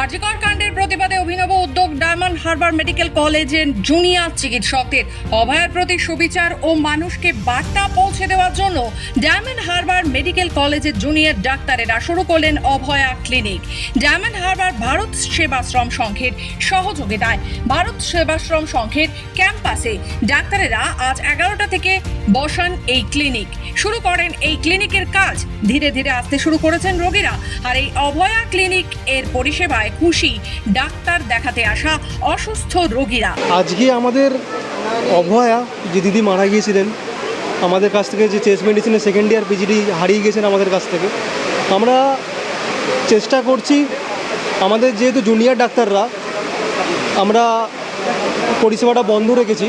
আরজিকর কাণ্ডের প্রতিবাদে অভিনব উদ্যোগ ডায়মন্ড হারবার মেডিকেল কলেজের জুনিয়র চিকিৎসকদের। অভয়ার প্রতি সুবিচার ও মানুষকে বার্তা পৌঁছে দেওয়ার জন্য ডায়মন্ড হারবার মেডিকেল কলেজের জুনিয়র ডাক্তারেরা শুরু করলেন অভয়া ক্লিনিক। ডায়মন্ড হারবার ভারত সেবাশ্রম সংঘের সহযোগিতায় ভারত সেবাশ্রম সংঘের ক্যাম্পাসে ডাক্তারেরা আজ 11টা থেকে বসান এই ক্লিনিক। শুরু করেন এই ক্লিনিকের কাজ। ধীরে ধীরে আসতে শুরু করেছেন রোগীরা। আর এই অভয়া ক্লিনিক এর পরিষেবায় খুশি ডাক্তার দেখাতে আসা অসুস্থ রোগীরা। আজকে আমাদের অভয়া যে দিদি মারা গিয়েছিলেন আমাদের কাছ থেকে, যে চেস্ট মেডিসিনের সেকেন্ড ইয়ার পিজিডি হারিয়ে গেছেন আমাদের কাছ থেকে, আমরা চেষ্টা করছি আমাদের যেহেতু জুনিয়র ডাক্তাররা আমরা পরিষেবাটা বন্ধ রেখেছি,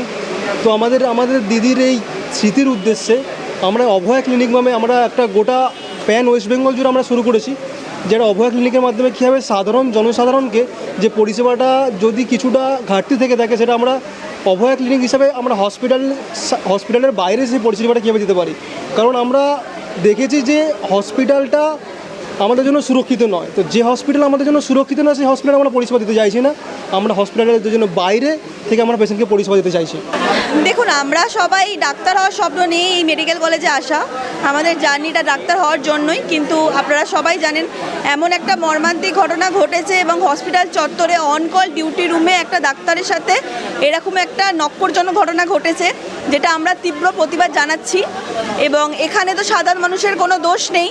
তো আমাদের দিদির এই স্মৃতির উদ্দেশ্যে আমরা অভয়া ক্লিনিক নামে আমরা একটা গোটা প্যান ওয়েস্ট বেঙ্গল জুড়ে আমরা শুরু করেছি, যেটা অভয়া ক্লিনিকের মাধ্যমে কী হবে জনসাধারণকে যে পরিষেবাটা যদি কিছুটা ঘাটতি থেকে থাকে সেটা আমরা অভয়া ক্লিনিক হিসাবে আমরা হসপিটালের বাইরে সেই পরিষেবাটা কীভাবে দিতে পারি। কারণ আমরা দেখেছি যে হসপিটালটা আমাদের জন্য সুরক্ষিত নয়, তো যে হসপিটাল আমাদের জন্য সুরক্ষিত নয় সেই হসপিটালে আমরা পরিষেবা দিতে চাইছি না। আমরা হসপিটালের জন্য বাইরে থেকে আমরা পেশেন্টকে পরিষেবা দিতে চাইছি। দেখুন, আমরা সবাই ডাক্তার হওয়ার স্বপ্ন নিয়ে এই মেডিকেল কলেজে আসা, আমাদের জার্নিটা ডাক্তার হওয়ার জন্যই। কিন্তু আপনারা সবাই জানেন এমন একটা মর্মান্তিক ঘটনা ঘটেছে এবং হসপিটাল চত্বরে অনকল ডিউটি রুমে একটা ডাক্তারের সাথে এরকম একটা নক্করজনক ঘটনা ঘটেছে, যেটা আমরা তীব্র প্রতিবাদ জানাচ্ছি। এবং এখানে তো সাধারণ মানুষের কোনো দোষ নেই,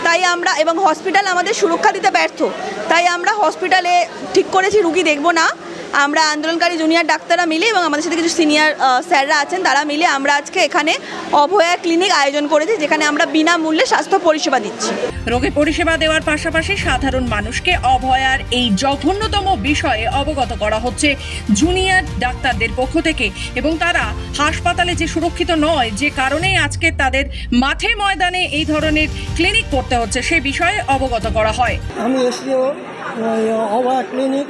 তাই আমরা এবং হসপিটাল আমাদের সুরক্ষা দিতে ব্যর্থ, তাই আমরা হসপিটালে ঠিক করেছি রুগী দেখব না। আমরা আন্দোলনকারী জুনিয়র ডাক্তাররা মিলে এবং আমাদের সাথে কিছু সিনিয়র স্যাররা আছেন, তারা মিলে আমরা আজকে এখানে অভয়া ক্লিনিক আয়োজন করেছি, যেখানে আমরা বিনামূল্যে স্বাস্থ্য পরিষেবা দিচ্ছি। রোগী পরিষেবা দেওয়ার পাশাপাশি সাধারণ মানুষকে অভয়ার এই জঘন্যতম বিষয়ে অবগত করা হচ্ছে জুনিয়র ডাক্তারদের পক্ষ থেকে। এবং তারা হাসপাতালে যে সুরক্ষিত নয়, যে কারণেই আজকে তাদের মাঠে ময়দানে এই ধরনের ক্লিনিক করতে হচ্ছে, সে বিষয়ে অবগত করা হয়। আমি এসেছি অভয়া ক্লিনিক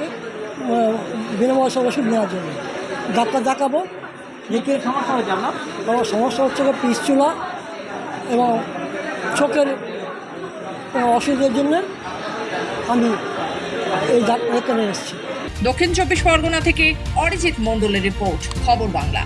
বিনামূল্যে ওষুধ নেওয়ার জন্য। ডাক্তার দেখাবো। দেখে সমস্যা হচ্ছে আপনার? আমার সমস্যা হচ্ছে পিছচুলা এবং চোখের অসুবিধার জন্য আমি এই ডাক্তার এখানে এসেছি। দক্ষিণ 24 পরগনা থেকে অরিজিৎ মণ্ডলের রিপোর্ট, খবর বাংলা।